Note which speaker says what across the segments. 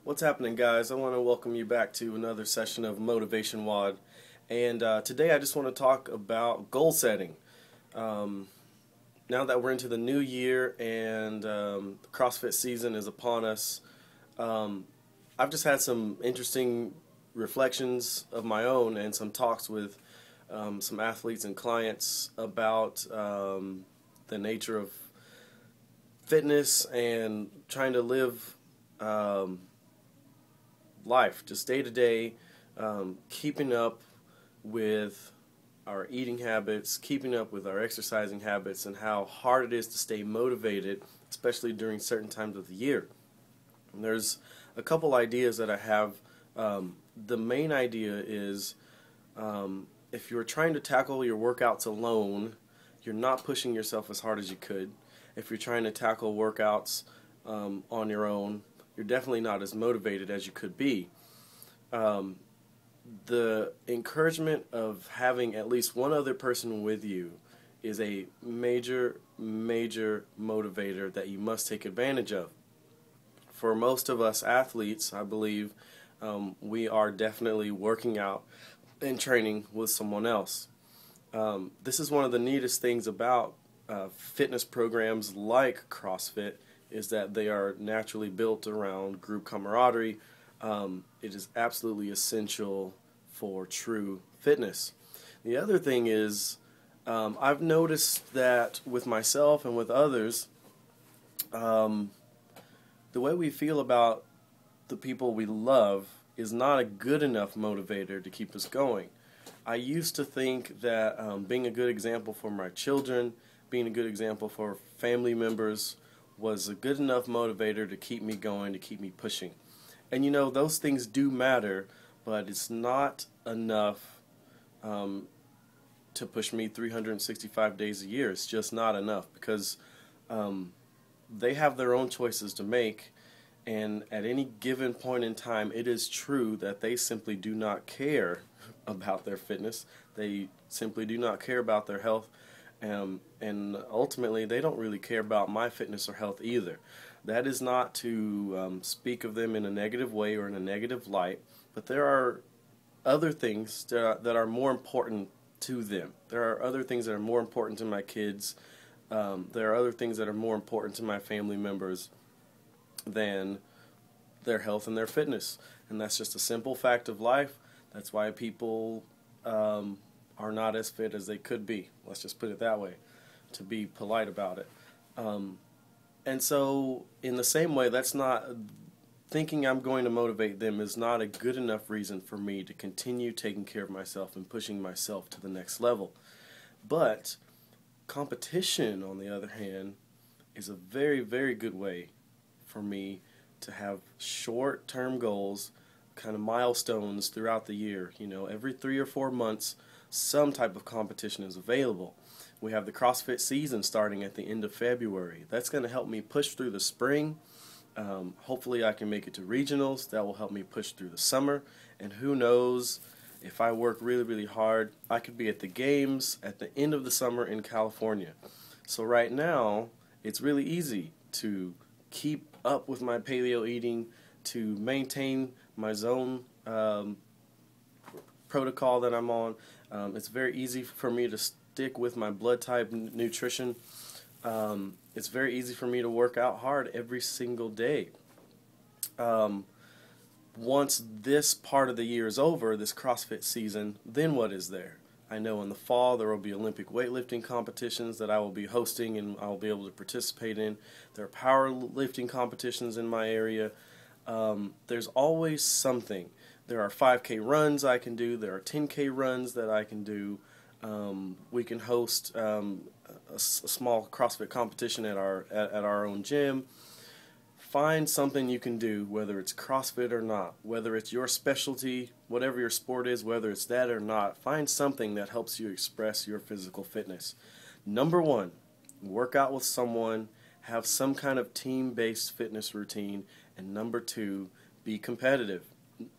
Speaker 1: What's happening, guys? I want to welcome you back to another session of Motivation WOD. And today I just want to talk about goal setting. Um, Now that we're into the new year and the CrossFit season is upon us, um, I've just had some interesting reflections of my own and some talks with some athletes and clients about the nature of fitness and trying to live life, just day to day, keeping up with our eating habits, keeping up with our exercising habits, and how hard it is to stay motivated, especially during certain times of the year. And there's a couple ideas that I have. The main idea is if you're trying to tackle your workouts alone, you're not pushing yourself as hard as you could. If you're trying to tackle workouts on your own, you're definitely not as motivated as you could be. The encouragement of having at least one other person with you is a major, major motivator that you must take advantage of. For most of us athletes, I believe we are definitely working out and training with someone else. This is one of the neatest things about fitness programs like CrossFit is that they are naturally built around group camaraderie. It is absolutely essential for true fitness. The other thing is I've noticed that with myself and with others, the way we feel about the people we love is not a good enough motivator to keep us going. I used to think that being a good example for my children, being a good example for family members was a good enough motivator to keep me going, to keep me pushing. And you know, those things do matter, but it's not enough to push me 365 days a year. It's just not enough because they have their own choices to make, and at any given point in time, it is true that they simply do not care about their fitness. They simply do not care about their health. And ultimately, they don't really care about my fitness or health either. That is not to speak of them in a negative way or in a negative light, but there are other things that are more important to them. There are other things that are more important to my kids. There are other things that are more important to my family members than their health and their fitness. And that's just a simple fact of life. That's why people are not as fit as they could be. Let's just put it that way, to be polite about it. And so, in the same way, that's not thinking I'm going to motivate them is not a good enough reason for me to continue taking care of myself and pushing myself to the next level. But competition, on the other hand, is a very, very good way for me to have short-term goals, kind of milestones throughout the year. You know, every 3 or 4 months, some type of competition is available. We have the CrossFit season starting at the end of February. That's going to help me push through the spring. Hopefully I can make it to regionals. That will help me push through the summer. And who knows, if I work really, really hard, I could be at the games at the end of the summer in California. So right now, it's really easy to keep up with my paleo eating, to maintain my zone protocol that I'm on. It's very easy for me to stick with my blood type nutrition. It's very easy for me to work out hard every single day. Once this part of the year is over, this CrossFit season, then what is there? I know in the fall there will be Olympic weightlifting competitions that I will be hosting and I will be able to participate in. There are powerlifting competitions in my area. There's always something. There are 5K runs I can do. There are 10K runs that I can do. We can host a small CrossFit competition at our own gym. Find something you can do, whether it's CrossFit or not, whether it's your specialty, whatever your sport is, whether it's that or not. Find something that helps you express your physical fitness. Number one, work out with someone, have some kind of team-based fitness routine, and number two, be competitive,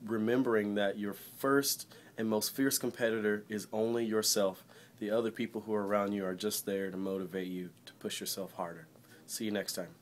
Speaker 1: remembering that your first and most fierce competitor is only yourself. The other people who are around you are just there to motivate you to push yourself harder. See you next time.